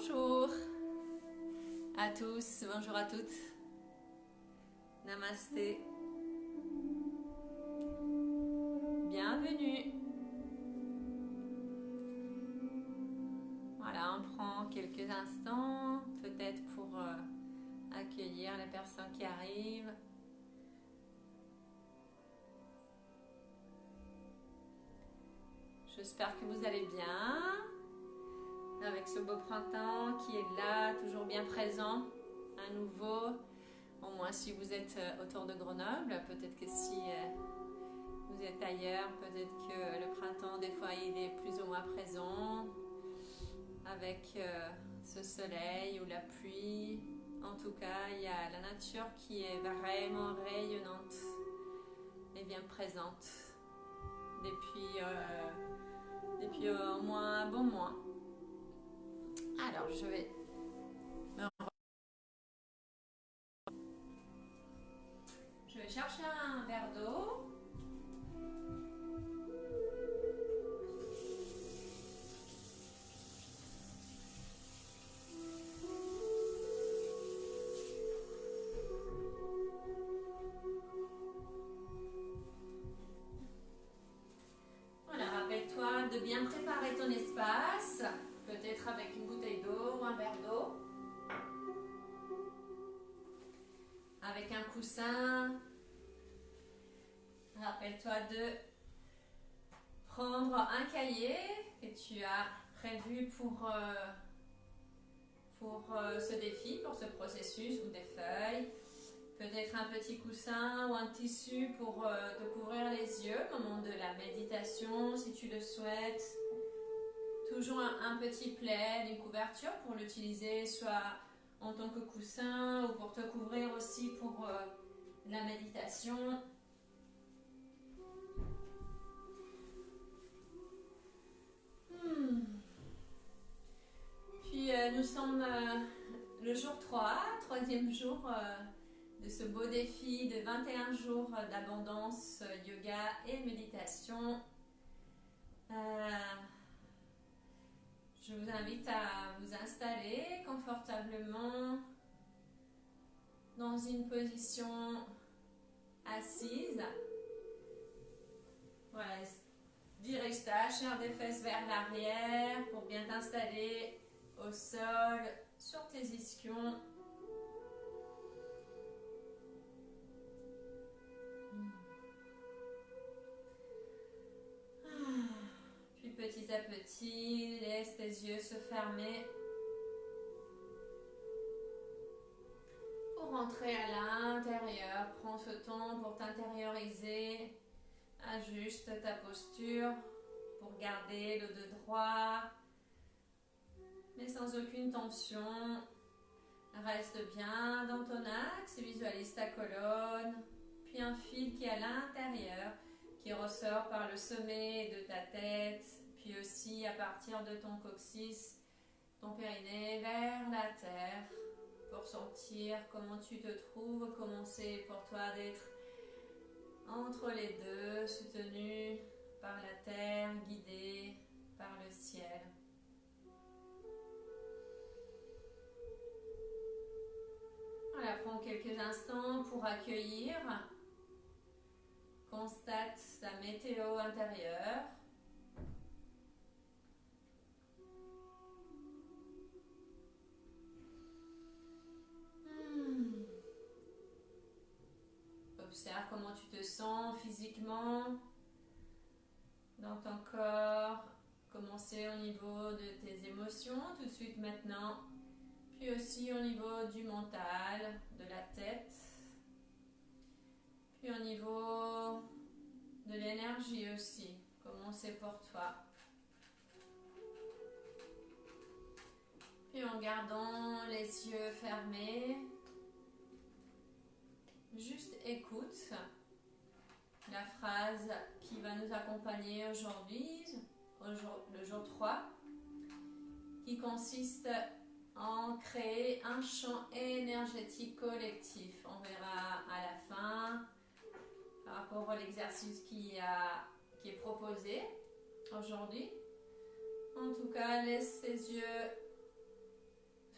Bonjour à tous, bonjour à toutes. Namasté. Bienvenue. Voilà, on prend quelques instants, peut-être pour accueillir les personnes qui arrivent. J'espère que vous allez bien, avec ce beau printemps qui est là, toujours bien présent, à nouveau. Au moins si vous êtes autour de Grenoble, peut-être que si vous êtes ailleurs, peut-être que le printemps, des fois, il est plus ou moins présent, avec ce soleil ou la pluie. En tout cas, il y a la nature qui est vraiment rayonnante et bien présente depuis au moins un bon mois. Alors, je vais chercher un verre d'eau. Voilà, rappelle-toi de bien préparer ton espace, peut-être avec une bouteille d'eau ou un verre d'eau. Avec un coussin. Rappelle-toi de prendre un cahier que tu as prévu pour ce défi, pour ce processus, ou des feuilles. Peut-être un petit coussin ou un tissu pour te couvrir les yeux au moment de la méditation, si tu le souhaites. Toujours un petit plaid, une couverture pour l'utiliser soit en tant que coussin ou pour te couvrir aussi pour la méditation. Puis nous sommes le jour 3, troisième jour de ce beau défi de 21 jours d'abondance, yoga et méditation. Je vous invite à vous installer confortablement dans une position assise. Voilà, dirige ta chair des fesses vers l'arrière pour bien t'installer au sol, sur tes ischions. Puis petit à petit, laisse tes yeux se fermer pour rentrer à l'intérieur. Prends ce temps pour t'intérioriser. Ajuste ta posture pour garder le dos droit, mais sans aucune tension. Reste bien dans ton axe, visualise ta colonne, puis un fil qui est à l'intérieur, qui ressort par le sommet de ta tête, puis aussi à partir de ton coccyx, ton périnée vers la terre, pour sentir comment tu te trouves, comment c'est pour toi d'être entre les deux, soutenu par la terre, guidé par le ciel. Voilà, prends quelques instants pour accueillir. Constate ta météo intérieure. Observe comment tu te sens physiquement dans ton corps. Comment c'est au niveau de tes émotions tout de suite maintenant. Puis aussi au niveau du mental, de la tête. Puis au niveau de l'énergie aussi. Comment c'est pour toi. Puis en gardant les yeux fermés, juste écoute la phrase qui va nous accompagner aujourd'hui, le jour 3, qui consiste en créer un champ énergétique collectif. On verra à la fin par rapport à l'exercice qui est proposé aujourd'hui. En tout cas, laisse tes yeux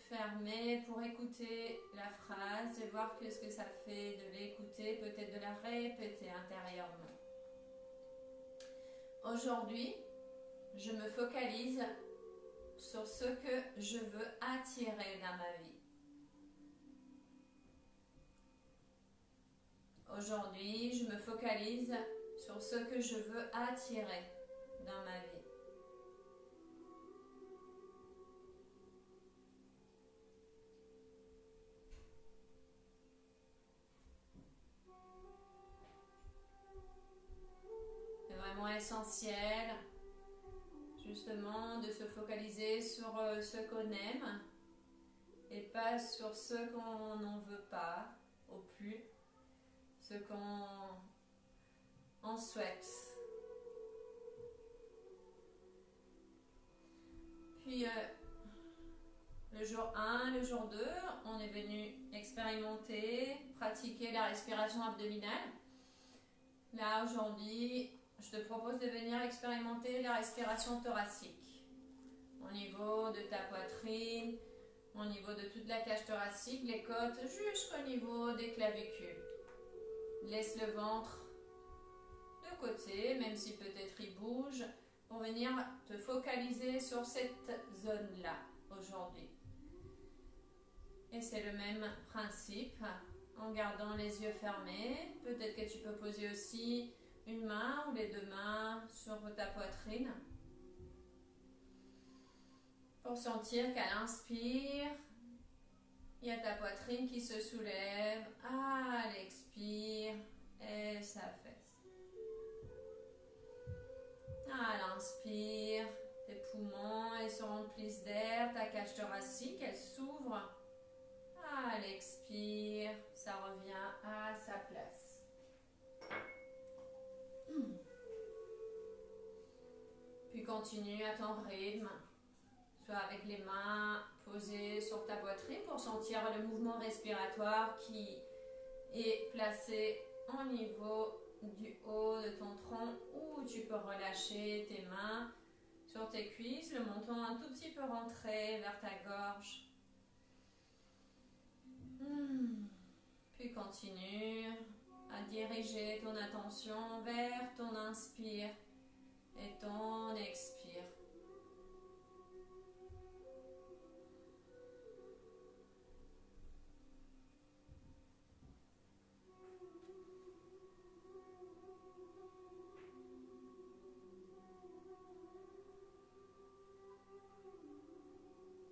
fermer pour écouter la phrase et voir qu'est-ce que ça fait de l'écouter, peut-être de la répéter intérieurement. Aujourd'hui, je me focalise sur ce que je veux attirer dans ma vie. Aujourd'hui, je me focalise sur ce que je veux attirer dans ma vie. C'est vraiment essentiel, justement, de se focaliser sur ce qu'on aime et pas sur ce qu'on n'en veut pas, au plus, ce qu'on souhaite. Puis, le jour 1, le jour 2, on est venu expérimenter, pratiquer la respiration abdominale. Là, aujourd'hui, je te propose de venir expérimenter la respiration thoracique. Au niveau de ta poitrine, au niveau de toute la cage thoracique, les côtes, jusqu'au niveau des clavicules. Laisse le ventre de côté, même si peut-être il bouge, pour venir te focaliser sur cette zone-là aujourd'hui. Et c'est le même principe, en gardant les yeux fermés. Peut-être que tu peux poser aussi une main ou les deux mains sur ta poitrine. Pour sentir qu'à l'inspire, il y a ta poitrine qui se soulève. À l'expire, et s'affaisse. À l'inspire, tes poumons ils se remplissent d'air, ta cage thoracique elle s'ouvre. À l'expire, ça revient à sa place. Puis continue à ton rythme, soit avec les mains posées sur ta poitrine pour sentir le mouvement respiratoire qui est placé au niveau du haut de ton tronc, ou tu peux relâcher tes mains sur tes cuisses, le menton un tout petit peu rentré vers ta gorge. Puis continue à diriger ton attention vers ton inspire et ton expire.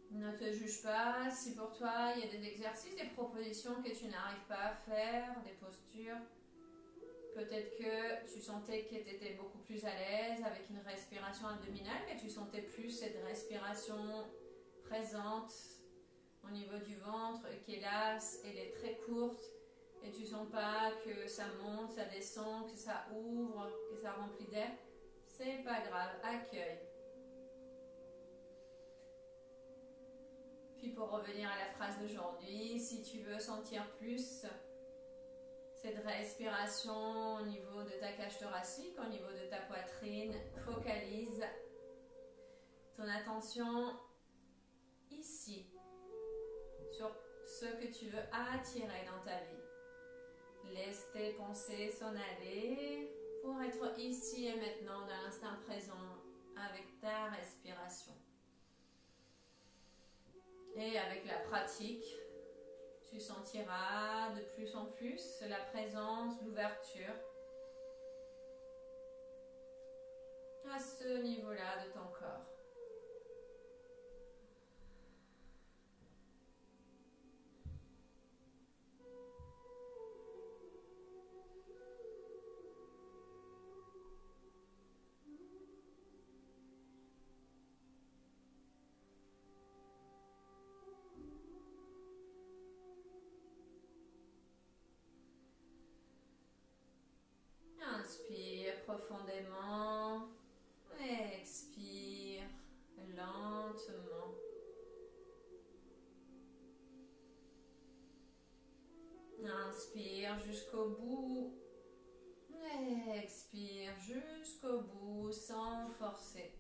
Ne te juge pas si pour toi il y a des exercices, des propositions que tu n'arrives pas à faire, des postures. Peut-être que tu sentais que tu étais beaucoup plus à l'aise avec une respiration abdominale, mais tu sentais plus cette respiration présente au niveau du ventre, qui est là, elle est très courte, et tu sens pas que ça monte, ça descend, que ça ouvre, que ça remplit d'air. C'est pas grave, accueille. Puis pour revenir à la phrase d'aujourd'hui, si tu veux sentir plus cette respiration au niveau de ta cage thoracique, au niveau de ta poitrine, focalise ton attention ici, sur ce que tu veux attirer dans ta vie. Laisse tes pensées s'en aller pour être ici et maintenant dans l'instant présent avec ta respiration. Et avec la pratique, tu sentiras de plus en plus la présence, l'ouverture à ce niveau-là de ton corps. Inspire profondément, expire lentement. Inspire jusqu'au bout, expire jusqu'au bout sans forcer.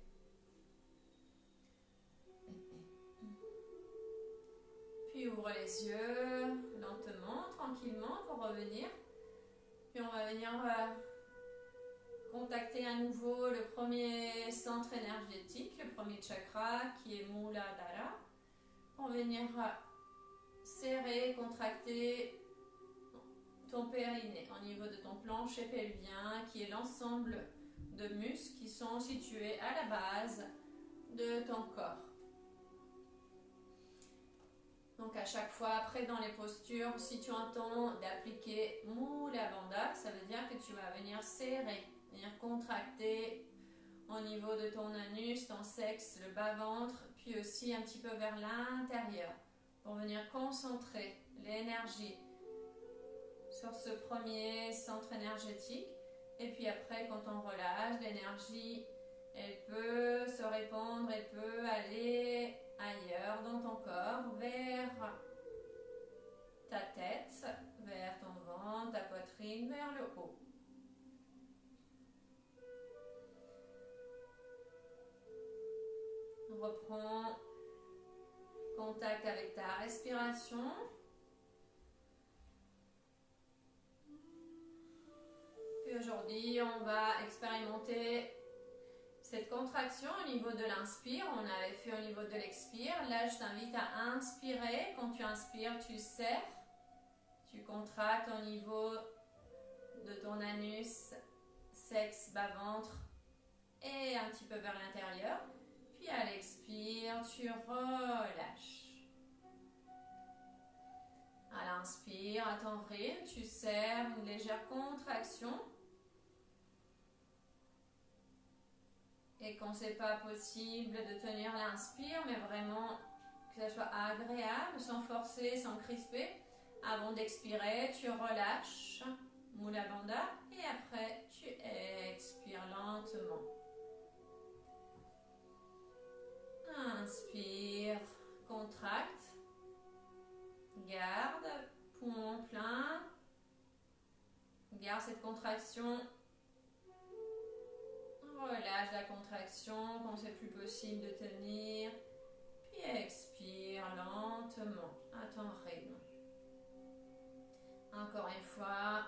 ouvre les yeux lentement, tranquillement pour revenir. Puis on va venir contacter à nouveau le premier centre énergétique, le premier chakra qui est Muladhara. Pour venir serrer, contracter ton périnée au niveau de ton plancher pelvien qui est l'ensemble de muscles qui sont situés à la base de ton corps. Donc à chaque fois, après dans les postures, si tu entends d'appliquer Mula Bandha, ça veut dire que tu vas venir serrer, venir contracter au niveau de ton anus, ton sexe, le bas-ventre, puis aussi un petit peu vers l'intérieur, pour venir concentrer l'énergie sur ce premier centre énergétique. Et puis après, quand on relâche, l'énergie, elle peut se répandre, elle peut aller ailleurs dans ton corps, vers ta tête, vers ton ventre, ta poitrine, vers le haut. Reprends contact avec ta respiration. Puis aujourd'hui, on va expérimenter cette contraction au niveau de l'inspire. On avait fait au niveau de l'expire. Là, je t'invite à inspirer. Quand tu inspires, tu serres. Tu contractes au niveau de ton anus, sexe, bas-ventre et un petit peu vers l'intérieur. Puis à l'expire, tu relâches. À l'inspire, à ton rythme, tu serres une légère contraction. Et quand c'est pas possible de tenir l'inspire, mais vraiment que ça soit agréable, sans forcer, sans crisper, avant d'expirer, tu relâches Mula Bandha et après tu expires lentement. Inspire, contracte, garde, poumon plein, garde cette contraction. Relâche la contraction quand c'est plus possible de tenir, puis expire lentement à ton rythme. Encore une fois.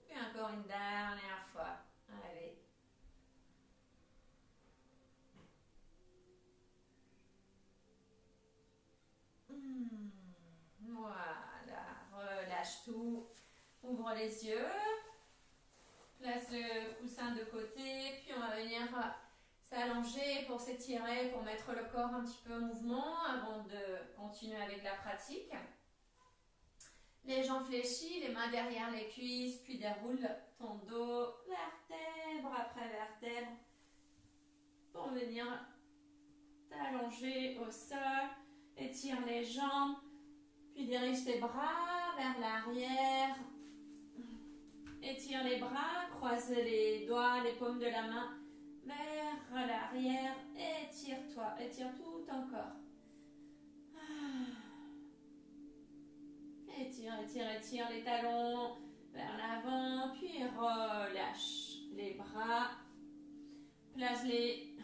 Puis encore une dernière fois. Allez. Voilà, relâche tout, ouvre les yeux, place le coussin de côté, puis on va venir s'allonger pour s'étirer, pour mettre le corps un petit peu en mouvement avant de continuer avec la pratique. Les jambes fléchies, les mains derrière les cuisses, puis déroule ton dos, vertèbre après vertèbre, pour venir t'allonger au sol, étire les jambes. Puis dirige tes bras vers l'arrière. Étire les bras, croise les doigts, les paumes de la main vers l'arrière. Étire-toi, étire tout ton corps. Étire, étire, étire les talons vers l'avant. Puis relâche les bras. Place les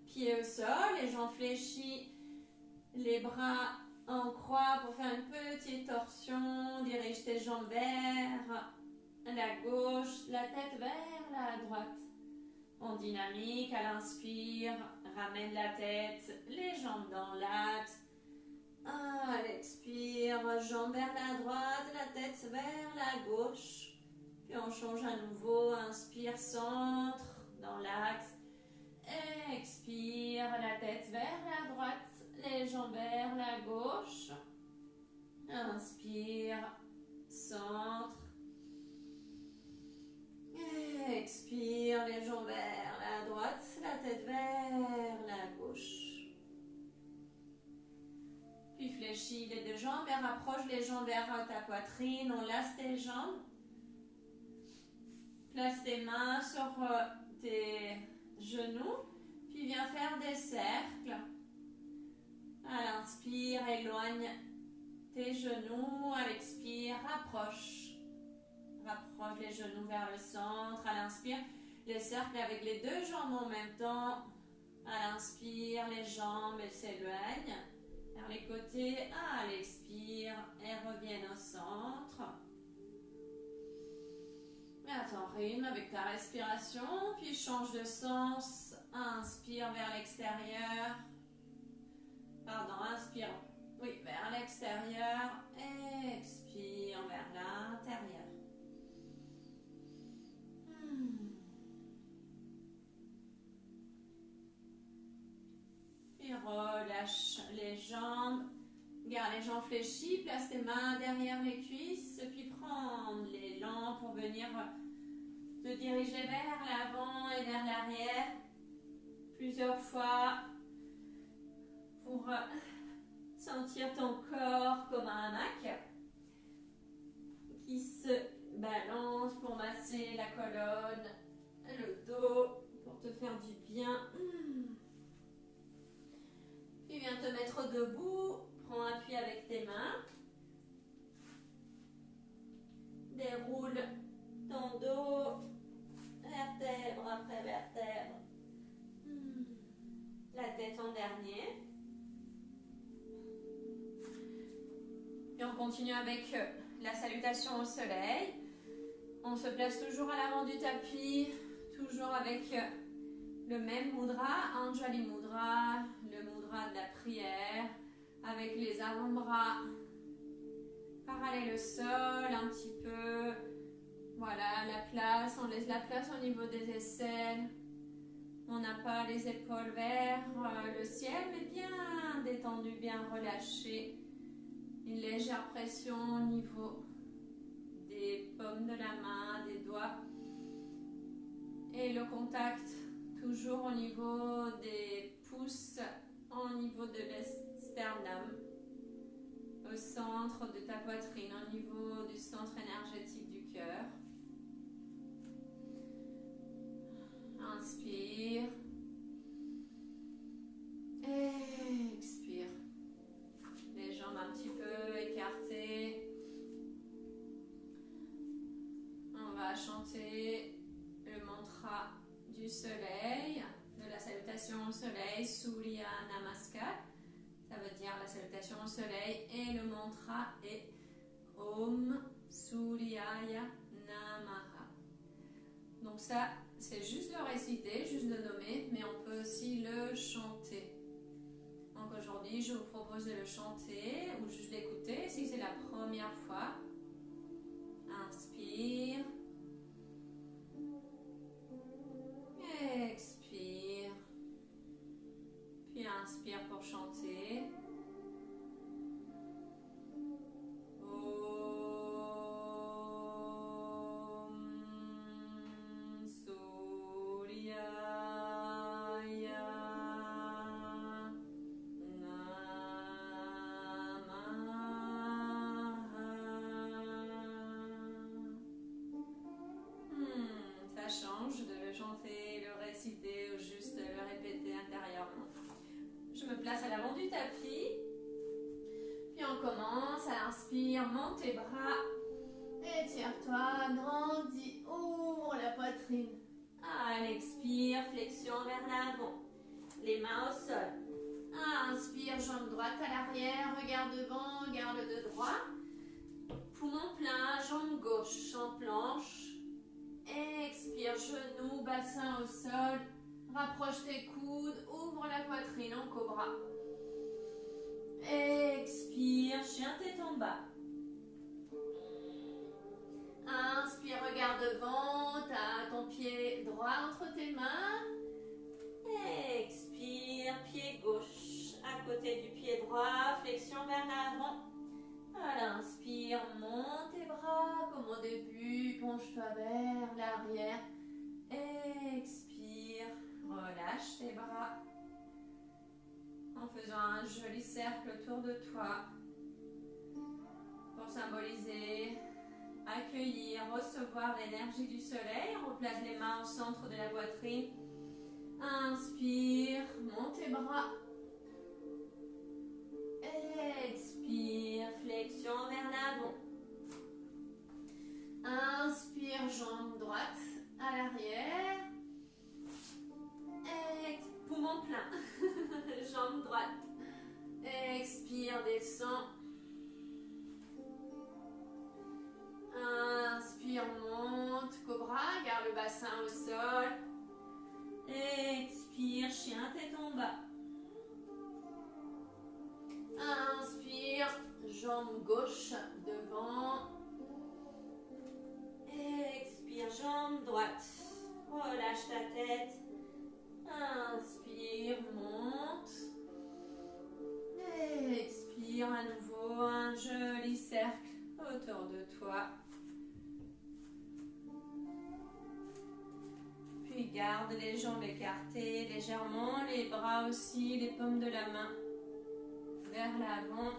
pieds au sol, les jambes fléchies, les bras en croix pour faire une petite torsion. Dirige tes jambes vers la gauche, la tête vers la droite. En dynamique, à l'inspire, ramène la tête, les jambes dans l'axe. À l'expire, jambes vers la droite, la tête vers la gauche. Puis on change à nouveau, inspire, centre dans l'axe. Expire, la tête vers la droite, les jambes vers la gauche. Inspire, centre. Expire, les jambes vers la droite, la tête vers la gauche. Puis fléchis les deux jambes et rapproche les jambes vers ta poitrine. On lasse tes jambes. Place tes mains sur tes genoux. Puis viens faire des cercles. À l'inspire, éloigne tes genoux. À l'expire, rapproche. Rapproche les genoux vers le centre. À l'inspire, les cercles avec les deux jambes en même temps. À l'inspire, les jambes s'éloignent vers les côtés. À l'expire, elles reviennent au centre. Mets à ton rythme avec ta respiration, puis change de sens. Inspire vers l'extérieur. Pardon, inspire. Oui, vers l'extérieur. Expire vers l'intérieur. Puis relâche les jambes. Garde les jambes fléchies. Place tes mains derrière les cuisses. Puis prends l'élan pour venir te diriger vers l'avant et vers l'arrière. Plusieurs fois pour sentir ton corps comme un hamac qui se balance pour masser la colonne, le dos, pour te faire du bien. Puis viens te mettre debout, prends appui avec tes mains. Déroule ton dos, vertèbre après vertèbre. La tête en dernier. Et on continue avec la salutation au soleil. On se place toujours à l'avant du tapis, toujours avec le même mudra, Anjali Mudra, le mudra de la prière, avec les avant-bras parallèles au sol, un petit peu. Voilà, la place, on laisse la place au niveau des aisselles. On n'a pas les épaules vers le ciel, mais bien détendu, bien relâché. Une légère pression au niveau des paumes de la main, des doigts. Et le contact toujours au niveau des pouces, au niveau de l'esternum, au centre de ta poitrine, au niveau du centre énergétique du cœur. Inspire. Expire. Les jambes un petit peu écartées. On va chanter le mantra du soleil, de la salutation au soleil, Surya Namaskar. Ça veut dire la salutation au soleil, et le mantra est Om Suryaya Namaha. Donc ça, c'est juste le réciter, juste le nommer, mais on peut aussi le chanter. Donc aujourd'hui, je vous propose de le chanter ou juste l'écouter si c'est la première fois. Inspire. Expire. Puis inspire pour chanter. Je me place à l'avant du tapis. Puis on commence. À l'inspire, monte tes bras. Étire-toi, grandis, ouvre la poitrine. À l'expire, flexion vers l'avant. Les mains au sol. Inspire, jambe droite à l'arrière, regarde devant, garde de droit. Poumon plein, jambe gauche en planche. Expire, genoux, bassin au sol. Rapproche tes coudes, ouvre la poitrine en cobra. Expire, chien tête en bas. Inspire, regarde devant, t'as ton pied droit entre tes mains. Expire, pied gauche à côté du pied droit, flexion vers l'avant. À l'inspire, monte tes bras comme au début, penche-toi vers l'arrière. Expire, relâche tes bras en faisant un joli cercle autour de toi pour symboliser, accueillir, recevoir l'énergie du soleil. On replace les mains au centre de la poitrine. Inspire, monte tes bras. Expire, flexion vers l'avant. Inspire. Inspire, jambe droite à l'arrière. Poumon plein. Jambe droite. Expire, descend. Inspire, monte, cobra, garde le bassin au sol. Expire, chien, tête en bas. Inspire, jambe gauche devant. Expire, jambe droite. Relâche ta tête. Inspire, monte. Expire à nouveau, un joli cercle autour de toi. Puis garde les jambes écartées légèrement, les bras aussi, les paumes de la main vers l'avant.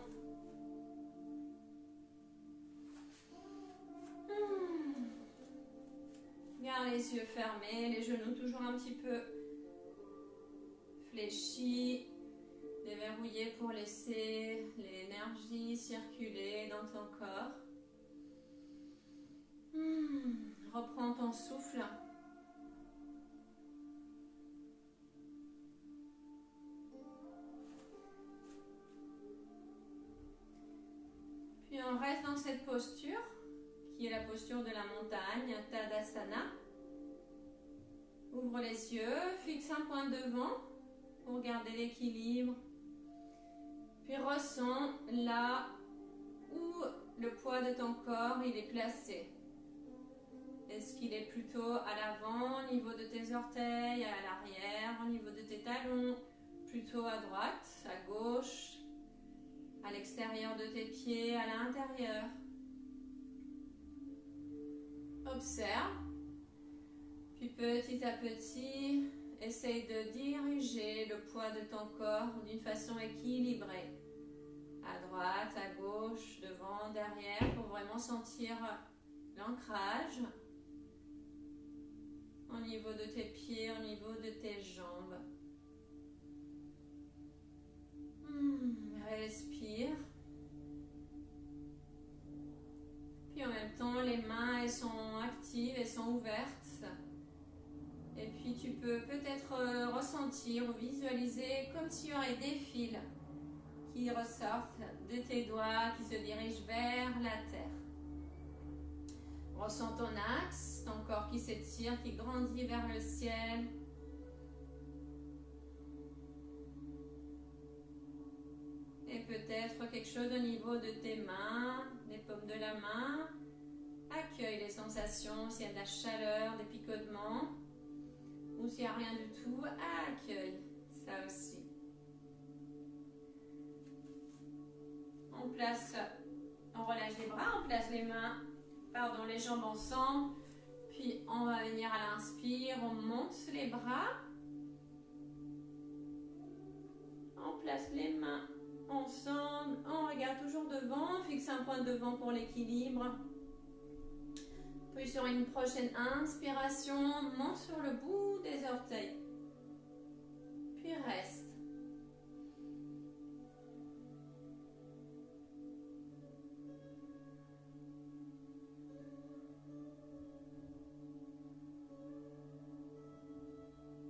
Garde les yeux fermés, les genoux toujours un petit peu fléchis, déverrouillés pour laisser l'énergie circuler dans ton corps. Reprends ton souffle. Puis on reste dans cette posture, qui est la posture de la montagne, Tadasana. Ouvre les yeux, fixe un point devant pour garder l'équilibre. Puis ressens là où le poids de ton corps il est placé. Est-ce qu'il est plutôt à l'avant, au niveau de tes orteils, à l'arrière, au niveau de tes talons, plutôt à droite, à gauche, à l'extérieur de tes pieds, à l'intérieur. Observe. Puis petit à petit, essaye de diriger le poids de ton corps d'une façon équilibrée. À droite, à gauche, devant, derrière, pour vraiment sentir l'ancrage au niveau de tes pieds, au niveau de tes jambes. Respire. Puis en même temps, les mains elles sont actives, elles sont ouvertes. Et puis tu peux peut-être ressentir ou visualiser comme s'il y aurait des fils qui ressortent de tes doigts, qui se dirigent vers la terre. Ressens ton axe, ton corps qui s'étire, qui grandit vers le ciel. Et peut-être quelque chose au niveau de tes mains, des paumes de la main. Accueille les sensations, s'il y a de la chaleur, des picotements. Ou s'il n'y a rien du tout, accueille ça aussi. On relâche les bras, on place les jambes ensemble. Puis on va venir à l'inspire, on monte les bras. On place les mains ensemble, on regarde toujours devant, fixe un point devant pour l'équilibre. Puis sur une prochaine inspiration, monte sur le bout des orteils. Puis reste.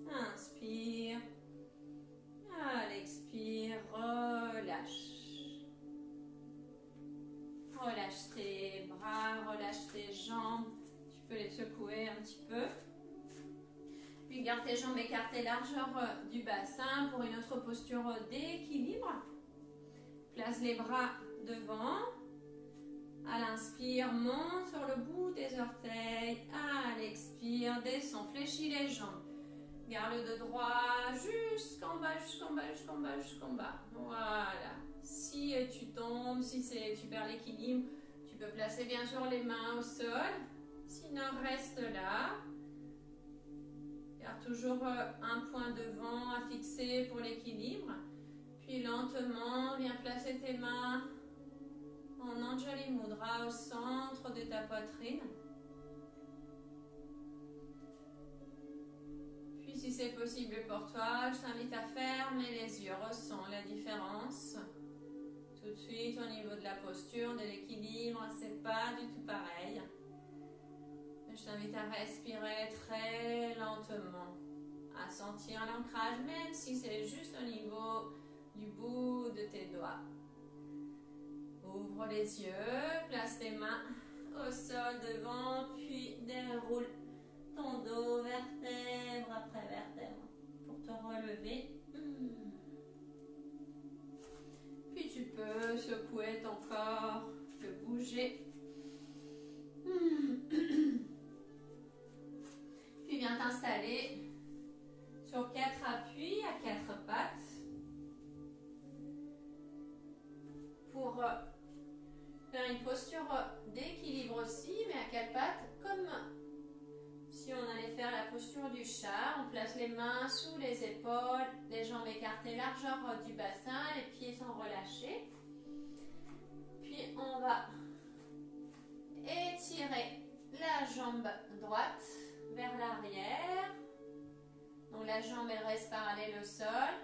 Inspire. À l'expire, relâche. Relâche tes bras, relâche tes jambes. Tu peux les secouer un petit peu. Puis garde tes jambes écartées largeur du bassin pour une autre posture d'équilibre. Place les bras devant. À l'inspire, monte sur le bout des orteils. À l'expire, descend, fléchis les jambes. Garde le dos droit jusqu'en bas, jusqu'en bas, jusqu'en bas, jusqu'en bas. Voilà. Si tu tombes, si tu perds l'équilibre, tu peux placer bien sûr les mains au sol. Sinon, reste là. Garde toujours un point devant à fixer pour l'équilibre. Puis lentement, viens placer tes mains en Anjali Mudra au centre de ta poitrine. Puis si c'est possible pour toi, je t'invite à fermer les yeux. Ressens la différence. Tout de suite au niveau de la posture, de l'équilibre, c'est pas du tout pareil. Je t'invite t'invite à respirer très lentement, à sentir l'ancrage, même si c'est juste au niveau du bout de tes doigts. Ouvre les yeux, place tes mains au sol devant, puis déroule ton dos vertèbre après vertèbre pour te relever. Puis tu peux secouer ton corps, le bouger. Puis viens t'installer sur 4 appuis à 4 pattes pour faire une posture d'équilibre aussi, mais à 4 pattes, comme si on allait faire la posture du chat. On place les mains sous les épaules, les jambes écartées, largeur du bassin, les pieds sont relâchés. Puis on va étirer la jambe droite vers l'arrière. Donc la jambe elle reste parallèle au sol.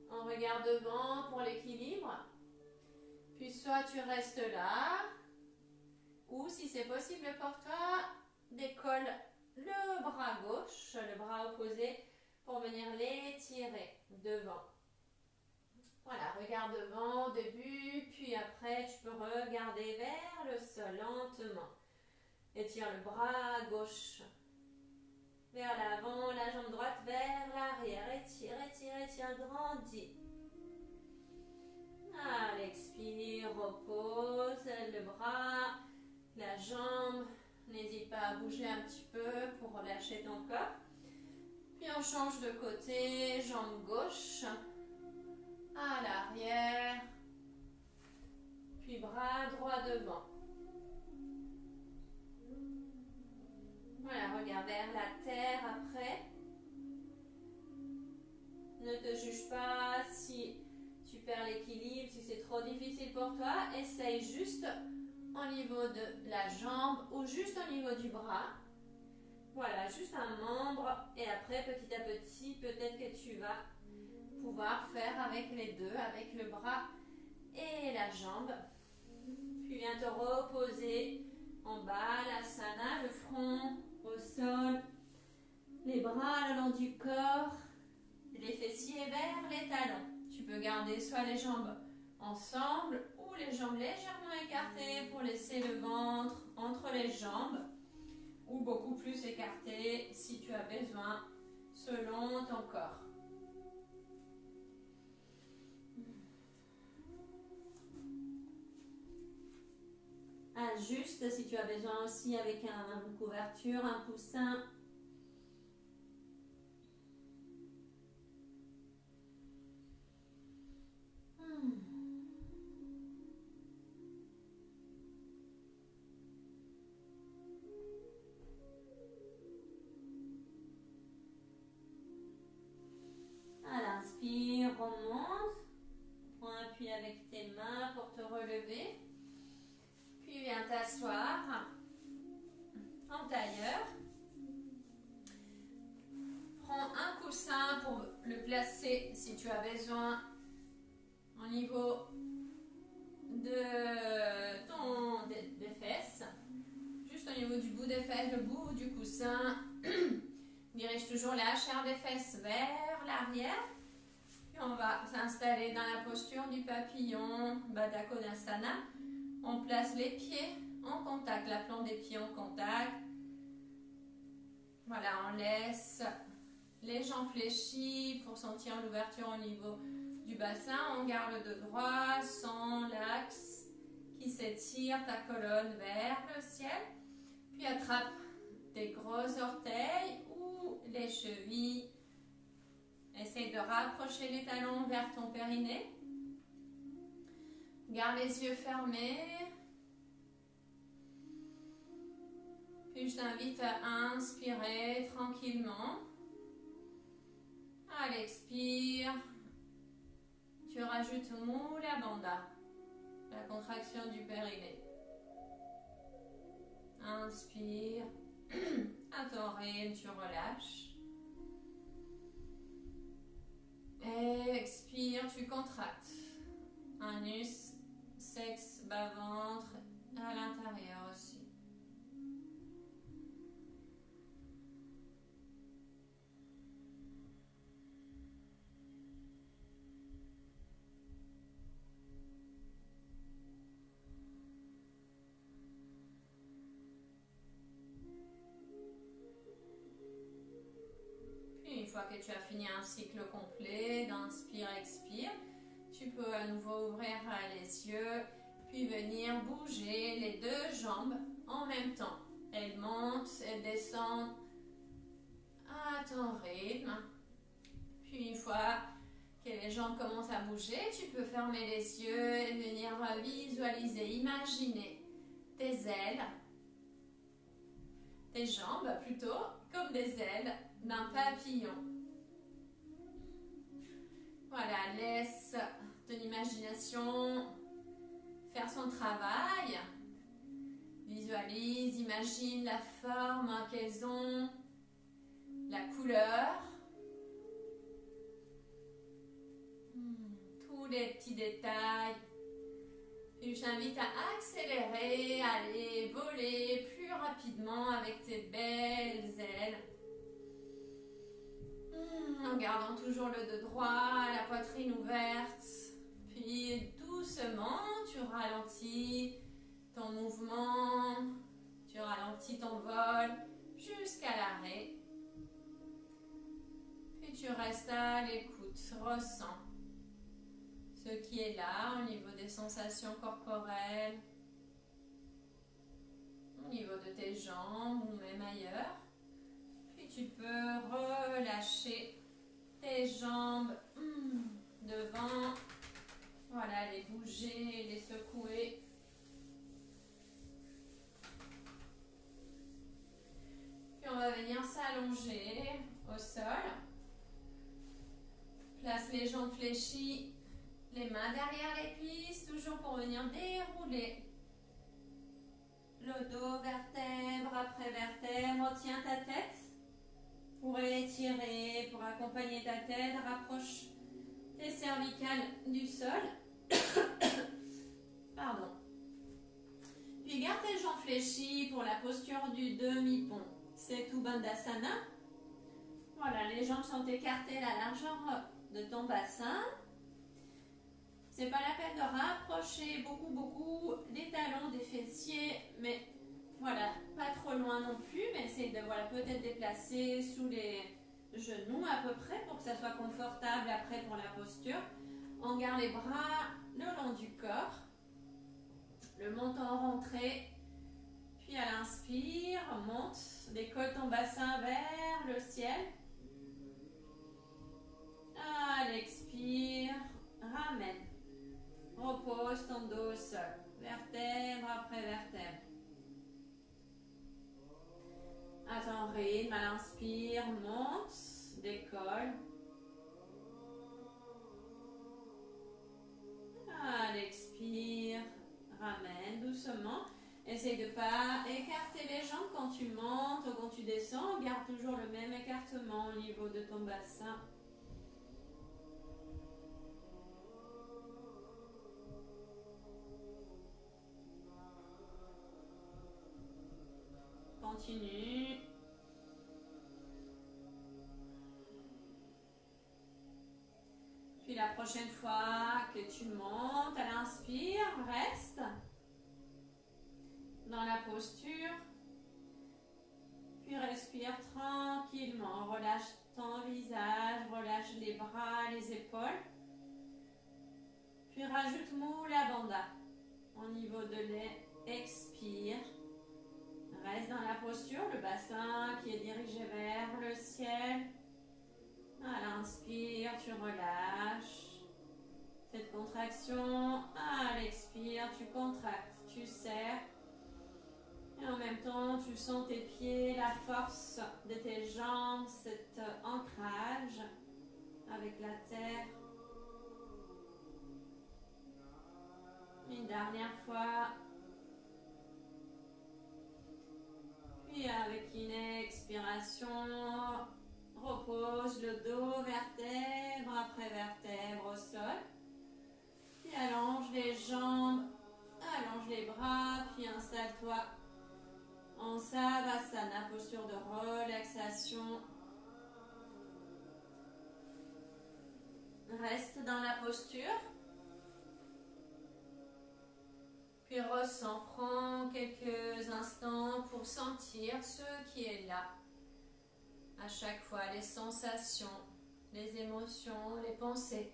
On regarde devant pour l'équilibre. Puis soit tu restes là, ou si c'est possible pour toi, décolle le bras gauche, le bras opposé, pour venir l'étirer devant. Voilà, regarde devant au début, puis après tu peux regarder vers le sol lentement. Étire le bras gauche vers l'avant, la jambe droite vers l'arrière. Étire, étire, étire, grandis. À l'expire, repose le bras, la jambe. N'hésite pas à bouger un petit peu pour relâcher ton corps. Puis on change de côté, jambe gauche à l'arrière, puis bras droit devant. Voilà, regarde vers la terre après. Ne te juge pas si tu perds l'équilibre, si c'est trop difficile pour toi. Essaye juste au niveau de la jambe ou juste au niveau du bras. Voilà, juste un membre. Et après, petit à petit, peut-être que tu vas pouvoir faire avec les deux, avec le bras et la jambe. Puis viens te reposer en bas, l'asana, le front au sol, les bras le long du corps, les fessiers vers les talons. Tu peux garder soit les jambes ensemble ou les jambes légèrement écartées pour laisser le ventre entre les jambes ou beaucoup plus écarté si tu as besoin selon ton corps. Ajuste si tu as besoin aussi avec une couverture, un coussin. À l'inspire, remonte. Prends appui avec tes mains pour te relever. Puis viens t'asseoir en tailleur. Prends un coussin pour le placer si tu as besoin au niveau des fesses. Juste au niveau du bout des fesses, le bout du coussin. Dirige toujours la chair des fesses vers l'arrière. Puis on va s'installer dans la posture du papillon, Baddha Konasana. On place les pieds en contact, la plante des pieds en contact. Voilà, on laisse les jambes fléchies pour sentir l'ouverture au niveau du bassin. On garde le dos droit, sans l'axe qui s'étire, ta colonne vers le ciel. Puis attrape tes gros orteils ou les chevilles. Essaye de rapprocher les talons vers ton périnée. Garde les yeux fermés. Puis je t'invite à inspirer tranquillement. À l'expire, tu rajoutes Mula Bandha, la contraction du périnée. Inspire, à ton rythme, tu relâches. Expire, tu contractes. Anus, sexe, bas-ventre, à l'intérieur aussi. fois que tu as fini un cycle complet d'inspire, expire, tu peux à nouveau ouvrir les yeux, puis venir bouger les deux jambes en même temps. Elles montent, elles descendent à ton rythme. Puis une fois que les jambes commencent à bouger, tu peux fermer les yeux et venir visualiser, imaginer tes ailes, tes jambes plutôt, comme des ailes d'un papillon. Voilà, laisse ton imagination faire son travail. Visualise, imagine la forme qu'elles ont, la couleur, tous les petits détails. Et je t'invite à accélérer, à aller voler plus rapidement avec tes belles ailes. En gardant toujours le dos droit, la poitrine ouverte. Puis doucement, tu ralentis ton mouvement, tu ralentis ton vol jusqu'à l'arrêt. Puis tu restes à l'écoute, ressens ce qui est là au niveau des sensations corporelles, au niveau de tes jambes ou même ailleurs. Puis tu peux relâcher tes jambes devant, voilà, les bouger, les secouer. Puis on va venir s'allonger au sol. Place les jambes fléchies, les mains derrière les cuisses, toujours pour venir dérouler le dos, vertèbre après vertèbre. Tiens ta tête pour étirer, pour accompagner ta tête. Rapproche tes cervicales du sol. Pardon. Puis garde tes jambes fléchies pour la posture du demi-pont. C'est Bandhasana. Voilà, les jambes sont écartées la largeur de ton bassin. C'est pas la peine de rapprocher beaucoup les talons des fessiers, mais voilà, pas trop loin non plus, mais essaye de voilà, peut-être déplacer sous les genoux à peu près pour que ça soit confortable après pour la posture. On garde les bras le long du corps, le menton rentré, puis à l'inspire, monte, décolle ton bassin vers le ciel. À l'expire, ramène. Repose ton dos au sol, vertèbre après vertèbre. À ton rythme, à l'inspire, monte, décolle. À l'expire, ramène doucement. Essaye de ne pas écarter les jambes quand tu montes ou quand tu descends. Garde toujours le même écartement au niveau de ton bassin. Continue. Puis la prochaine fois que tu montes, à l'inspire, reste dans la posture. Puis respire tranquillement. Relâche ton visage, relâche les bras, les épaules. Puis rajoute Mula Bandha au niveau de l'expire. Reste dans la posture, le bassin qui est dirigé vers le ciel. À l'inspire, tu relâches cette contraction. À l'expire, tu contractes, tu serres. Et en même temps, tu sens tes pieds, la force de tes jambes, cet ancrage avec la terre. Une dernière fois. Puis avec une expiration, repose le dos, vertèbre après vertèbre au sol. Puis allonge les jambes, allonge les bras, puis installe-toi en Savasana, posture de relaxation. Reste dans la posture. Puis ressens, prends quelques instants pour sentir ce qui est là, à chaque fois les sensations, les émotions, les pensées.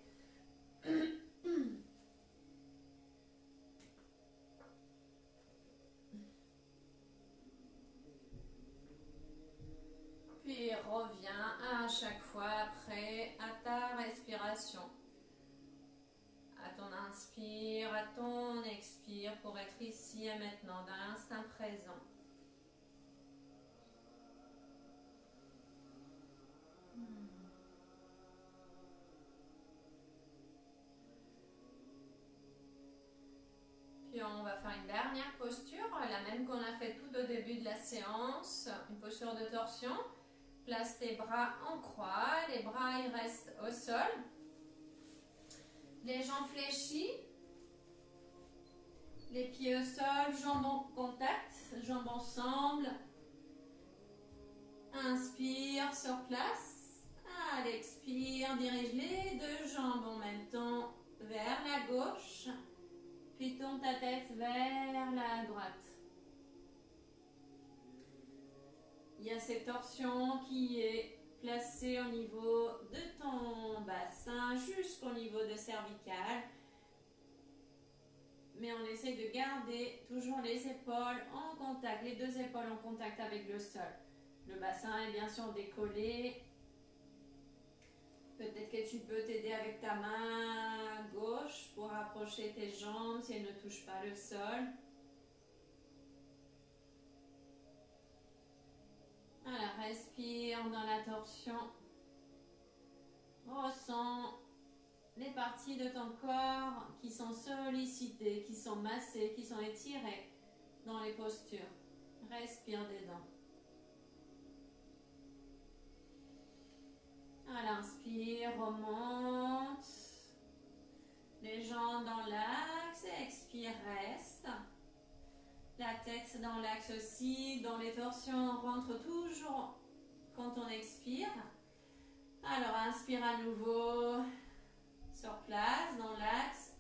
Puis reviens à chaque fois après à ta respiration, à ton inspire, à ton expire pour être ici et maintenant dans l'instant présent. Puis on va faire une dernière posture, la même qu'on a fait tout au début de la séance, une posture de torsion. Place tes bras en croix, les bras ils restent au sol. Les jambes fléchies, les pieds au sol, jambes en contact, jambes ensemble. Inspire sur place. À l'expire, dirige les deux jambes en même temps vers la gauche. Puis tourne ta tête vers la droite. Il y a cette torsion qui est placée au niveau de ton bassin jusqu'au niveau de cervical. Mais on essaie de garder toujours les épaules en contact, les deux épaules en contact avec le sol. Le bassin est bien sûr décollé. Peut-être que tu peux t'aider avec ta main gauche pour rapprocher tes jambes si elles ne touchent pas le sol. Voilà, respire dans la torsion. Ressens les parties de ton corps qui sont sollicitées, qui sont massées, qui sont étirées dans les postures. Respire dedans. À l'inspire, remonte. Les jambes dans l'axe, expire, reste. La tête dans l'axe aussi, dans les torsions, on rentre toujours quand on expire. Alors, inspire à nouveau sur place, dans l'axe.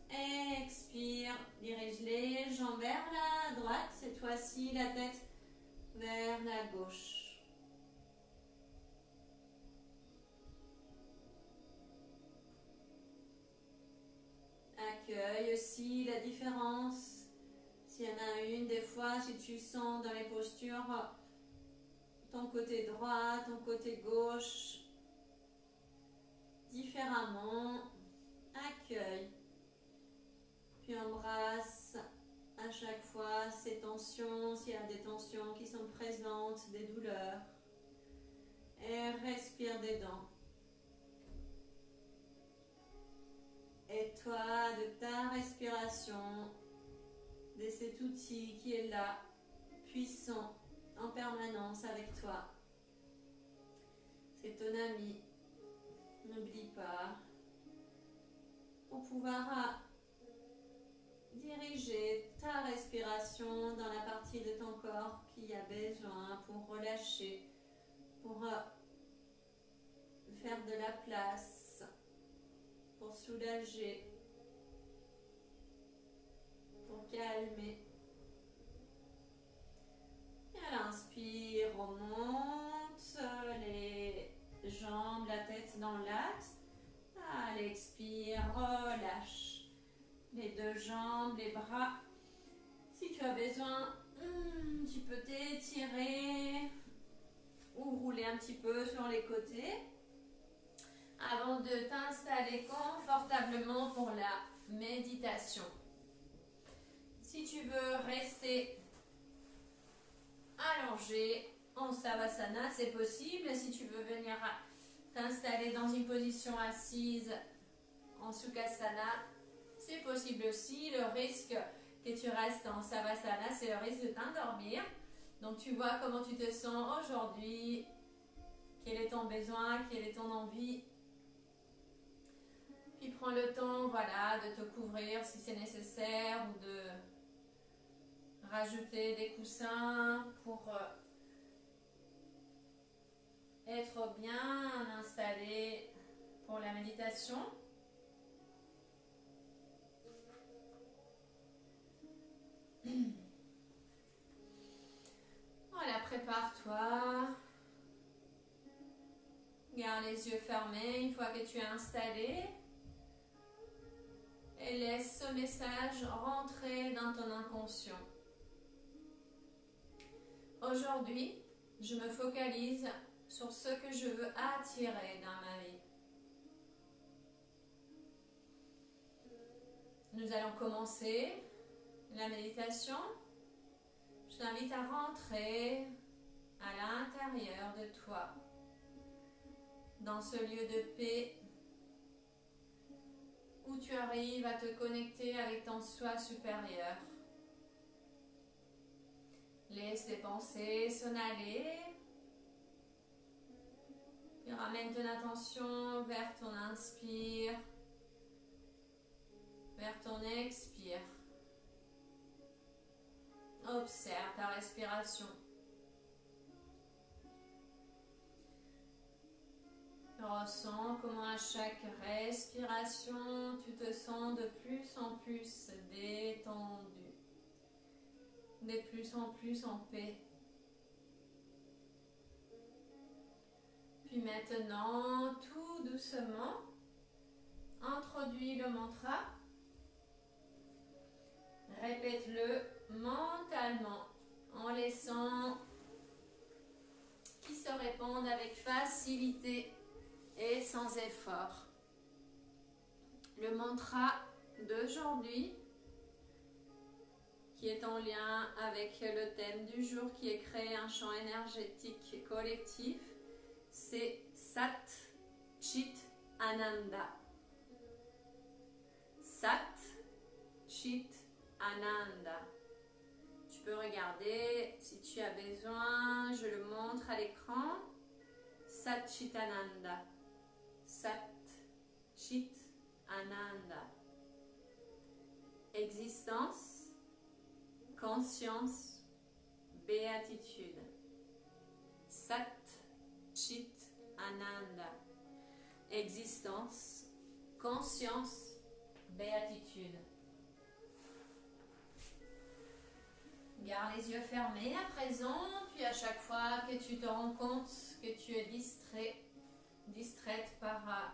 Expire, dirige les jambes vers la droite. Cette fois-ci, la tête vers la gauche. Accueille aussi la différence. S'il y en a une, des fois, si tu sens dans les postures ton côté droit, ton côté gauche, différemment, accueille. Puis embrasse à chaque fois ces tensions, s'il y a des tensions qui sont présentes, des douleurs. Et respire dedans. Et toi, de ta respiration, de cet outil qui est là, puissant, en permanence avec toi. C'est ton ami. N'oublie pas. Pour pouvoir diriger ta respiration dans la partie de ton corps qui a besoin pour relâcher, pour faire de la place, pour soulager, pour calmer. Et à l'inspire, remonte les jambes, la tête dans l'axe. À l'expire, relâche les deux jambes, les bras. Si tu as besoin, tu peux t'étirer ou rouler un petit peu sur les côtés avant de t'installer confortablement pour la méditation. Si tu veux rester allongé en Savasana, c'est possible. Si tu veux venir t'installer dans une position assise en Sukhasana, c'est possible aussi. Le risque que tu restes en Savasana, c'est le risque de t'endormir. Donc tu vois comment tu te sens aujourd'hui, quel est ton besoin, quelle est ton envie. Puis prends le temps, voilà, de te couvrir si c'est nécessaire ou de rajouter des coussins pour être bien installé pour la méditation. Voilà, prépare-toi Garde les yeux fermés une fois que tu es installé. Et laisse ce message rentrer dans ton inconscient. Aujourd'hui, je me focalise sur ce que je veux attirer dans ma vie. Nous allons commencer la méditation. Je t'invite à rentrer à l'intérieur de toi, dans ce lieu de paix où tu arrives à te connecter avec ton soi supérieur. Laisse tes pensées s'en aller. Puis ramène ton attention vers ton inspire, vers ton expire. Observe ta respiration. Ressens comment à chaque respiration, tu te sens de plus en plus détendu, de plus en plus en paix. Puis maintenant, tout doucement, introduis le mantra. Répète-le mentalement en laissant qu'il se répande avec facilité et sans effort. Le mantra d'aujourd'hui, qui est en lien avec le thème du jour qui est créer un champ énergétique collectif, c'est Sat Chit Ananda. Sat Chit Ananda. Tu peux regarder si tu as besoin, je le montre à l'écran. Sat Chit Ananda. Sat Chit Ananda. Existence, conscience, béatitude. Sat Chit Ananda. Existence, conscience, béatitude. Garde les yeux fermés à présent, puis à chaque fois que tu te rends compte que tu es distraite par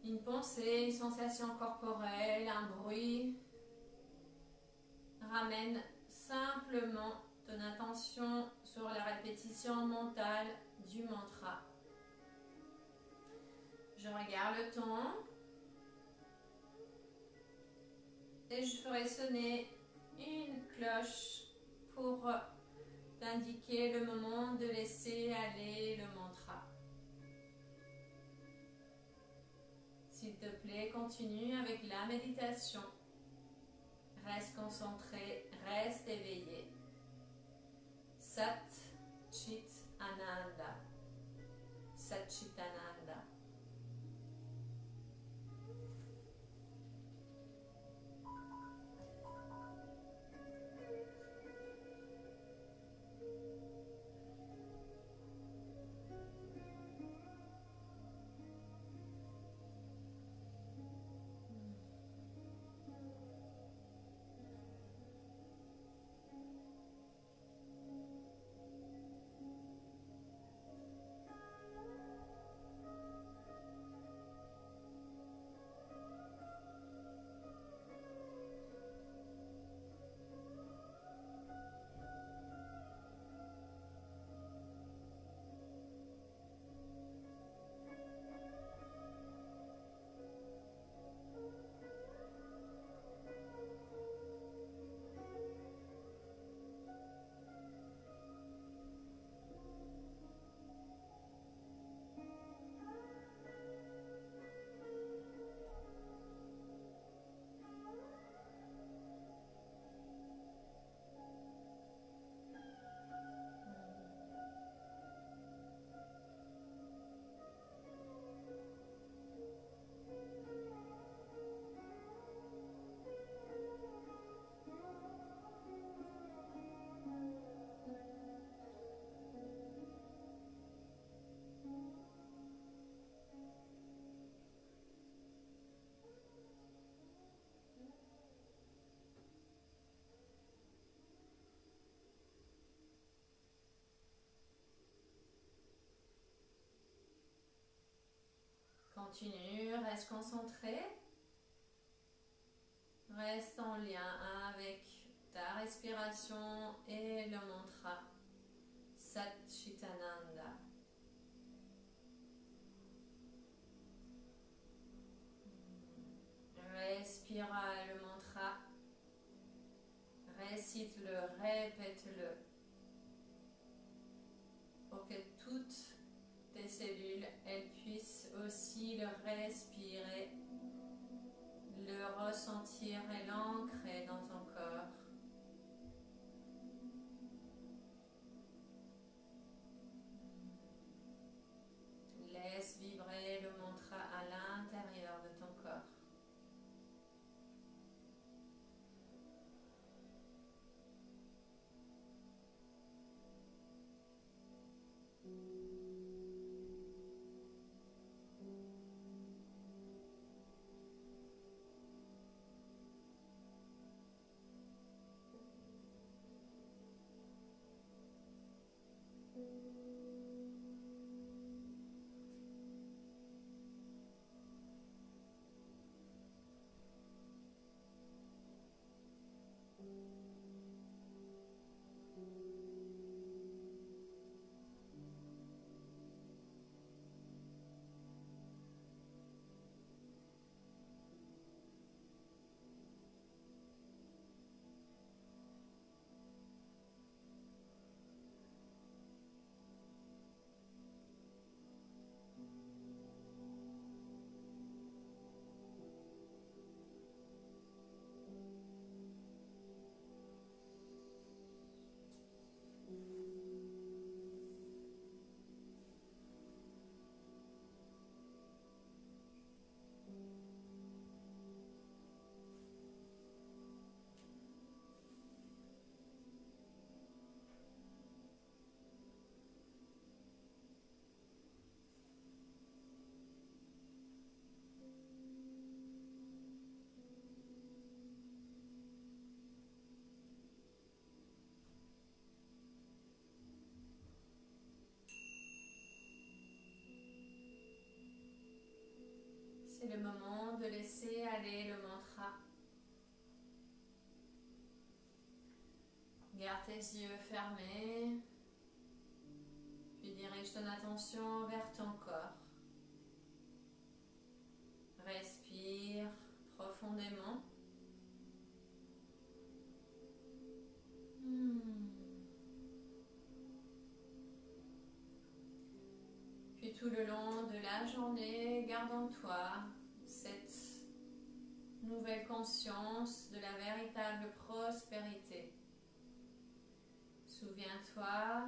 une pensée, une sensation corporelle, un bruit, ramène simplement ton attention sur la répétition mentale du mantra. Je regarde le temps et je ferai sonner une cloche pour t'indiquer le moment de laisser aller le mantra. S'il te plaît, continue avec la méditation. Reste concentré, reste éveillé. Sat Chit Ananda. Sat Chit Ananda. continue, reste concentré. Reste en lien avec ta respiration et le mantra Satchitananda. Respire le mantra. Récite-le, répète-le. Pour que toutes tes cellules, elles puissent aussi le respirer, le ressentir et l'ancrer dans ton corps. Laisse vibrer le mantra à l'intérieur de ton corps. C'est le moment de laisser aller le mantra. Garde tes yeux fermés, puis dirige ton attention vers ton corps. Respire profondément. Puis tout le long de la journée, garde en toi cette nouvelle conscience de la véritable prospérité. Souviens-toi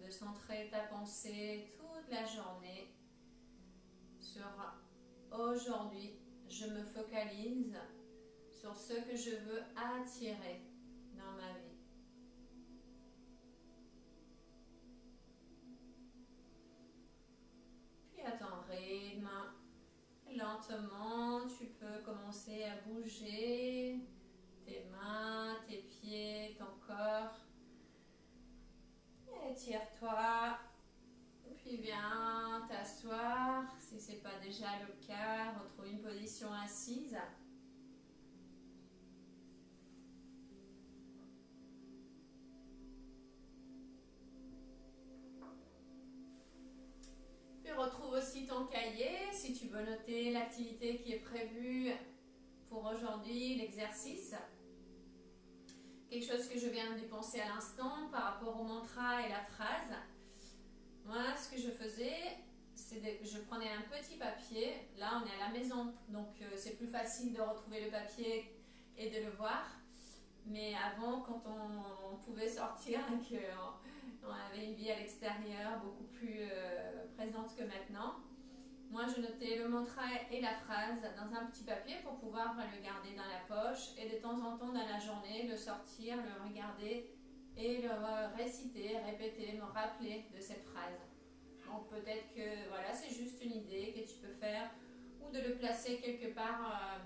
de centrer ta pensée toute la journée sur aujourd'hui. Je me focalise sur ce que je veux attirer dans ma vie. Puis à ton rythme, lentement, tu peux commencer à bouger tes mains, tes pieds, ton corps. Étire-toi, puis viens t'asseoir. Si ce n'est pas déjà le cas, retrouve une position assise. Puis retrouve aussi ton cahier si tu veux noter l'activité qui est prévue pour aujourd'hui, l'exercice. Quelque chose que je viens d'y penser à l'instant par rapport au mantra et la phrase. Moi, ce que je faisais, c'est que je prenais un petit papier. Là, on est à la maison, donc c'est plus facile de retrouver le papier et de le voir. Mais avant, quand on pouvait sortir et qu'on avait une vie à l'extérieur beaucoup plus présente que maintenant, moi, je notais le mantra et la phrase dans un petit papier pour pouvoir le garder dans la poche et de temps en temps dans la journée, le sortir, le regarder et le réciter, répéter, me rappeler de cette phrase. Donc peut-être que voilà, c'est juste une idée que tu peux faire ou de le placer quelque part,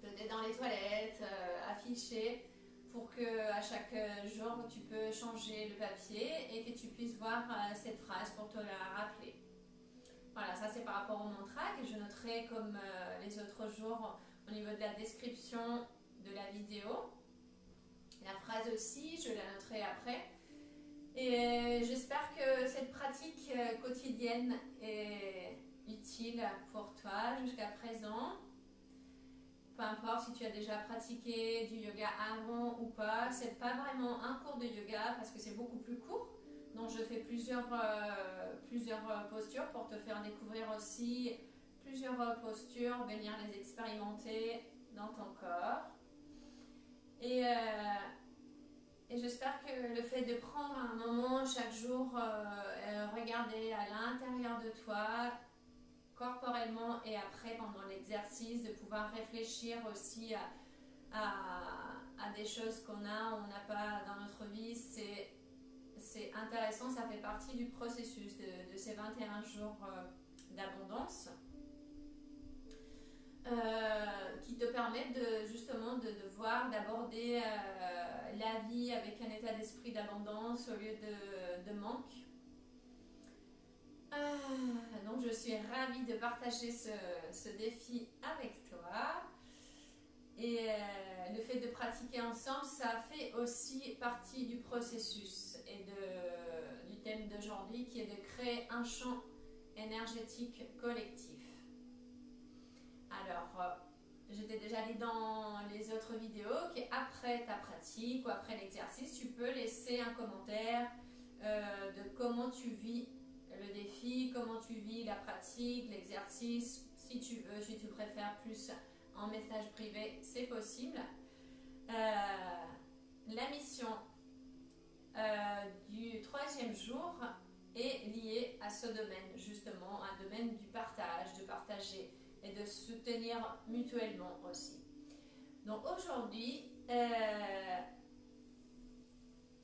peut-être dans les toilettes, affiché, pour que à chaque jour tu peux changer le papier et que tu puisses voir cette phrase pour te la rappeler. Voilà, ça c'est par rapport au mantra que je noterai comme les autres jours au niveau de la description de la vidéo. La phrase aussi, je la noterai après. Et j'espère que cette pratique quotidienne est utile pour toi jusqu'à présent. Peu importe si tu as déjà pratiqué du yoga avant ou pas, c'est pas vraiment un cours de yoga parce que c'est beaucoup plus court. Donc je fais plusieurs postures pour te faire découvrir aussi plusieurs postures, venir les expérimenter dans ton corps. Et j'espère que le fait de prendre un moment chaque jour, regarder à l'intérieur de toi, corporellement et après pendant l'exercice, de pouvoir réfléchir aussi à des choses qu'on a ou on n'a pas dans notre vie, c'est intéressant, ça fait partie du processus de ces 21 jours d'abondance qui te permettent justement de voir, d'aborder la vie avec un état d'esprit d'abondance au lieu de manque. Donc je suis ravie de partager ce défi avec toi. Et le fait de pratiquer ensemble, ça fait aussi partie du processus et du thème d'aujourd'hui qui est de créer un champ énergétique collectif. Alors, je t'ai déjà dit dans les autres vidéos qu'après ta pratique ou après l'exercice, tu peux laisser un commentaire de comment tu vis le défi, comment tu vis la pratique, l'exercice, si tu veux, si tu préfères plus en message privé, c'est possible. La mission du 3e jour est liée à ce domaine, justement, un domaine du partage, de partager et de soutenir mutuellement aussi. Donc aujourd'hui,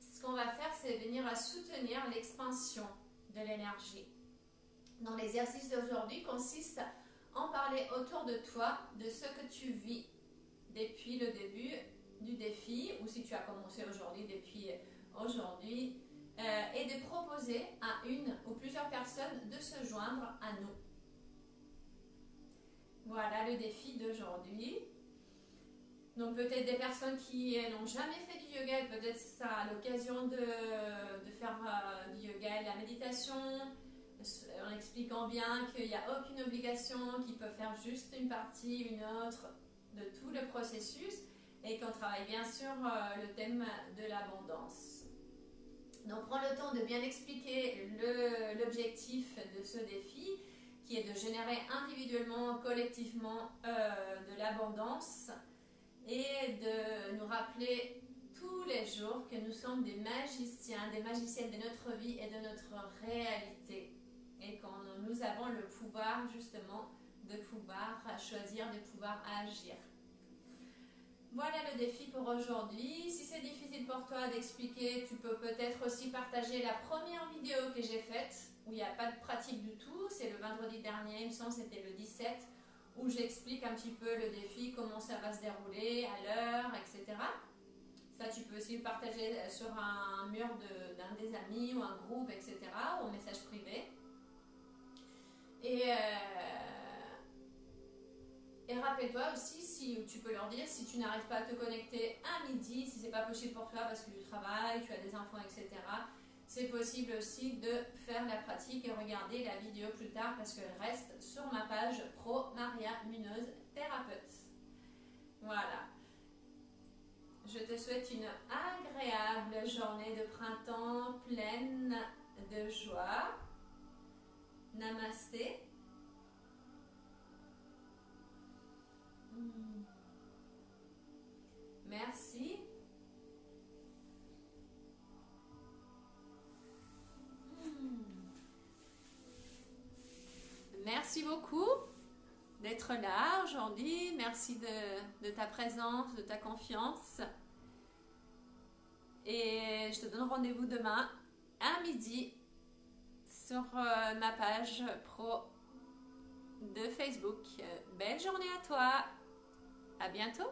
ce qu'on va faire, c'est venir à soutenir l'expansion de l'énergie. Donc l'exercice d'aujourd'hui consiste à en parler autour de toi, de ce que tu vis depuis le début du défi, ou si tu as commencé aujourd'hui, depuis aujourd'hui, et de proposer à une ou plusieurs personnes de se joindre à nous. Voilà le défi d'aujourd'hui. Donc peut-être des personnes qui n'ont jamais fait du yoga, peut-être ça a l'occasion de faire du yoga et de la méditation, en expliquant bien qu'il n'y a aucune obligation, qu'ils peuvent faire juste une partie, une autre de tout le processus et qu'on travaille bien sur le thème de l'abondance. Donc prends le temps de bien expliquer l'objectif de ce défi qui est de générer individuellement, collectivement de l'abondance et de nous rappeler tous les jours que nous sommes des magiciens, des magiciennes de notre vie et de notre réalité et que nous avons le pouvoir justement de pouvoir choisir, de pouvoir agir. Voilà le défi pour aujourd'hui. Si c'est difficile pour toi d'expliquer, tu peux peut-être aussi partager la première vidéo que j'ai faite où il n'y a pas de pratique du tout. C'est le vendredi dernier, il me semble c'était le 17, où j'explique un petit peu le défi, comment ça va se dérouler, à l'heure, etc. Ça, tu peux aussi le partager sur un mur d'un des amis ou un groupe, etc. ou en message privé. Et rappelle-toi aussi, si tu peux leur dire, si tu n'arrives pas à te connecter à midi, si c'est pas possible pour toi parce que tu travailles, tu as des enfants, etc., c'est possible aussi de faire la pratique et regarder la vidéo plus tard parce qu'elle reste sur ma page Pro Maria Munoz Thérapeute. Voilà. Je te souhaite une agréable journée de printemps pleine de joie. Namasté. Merci. Merci beaucoup d'être là aujourd'hui. Merci de ta présence, de ta confiance. Et je te donne rendez-vous demain à midi sur ma page pro de Facebook. Belle journée à toi. À bientôt.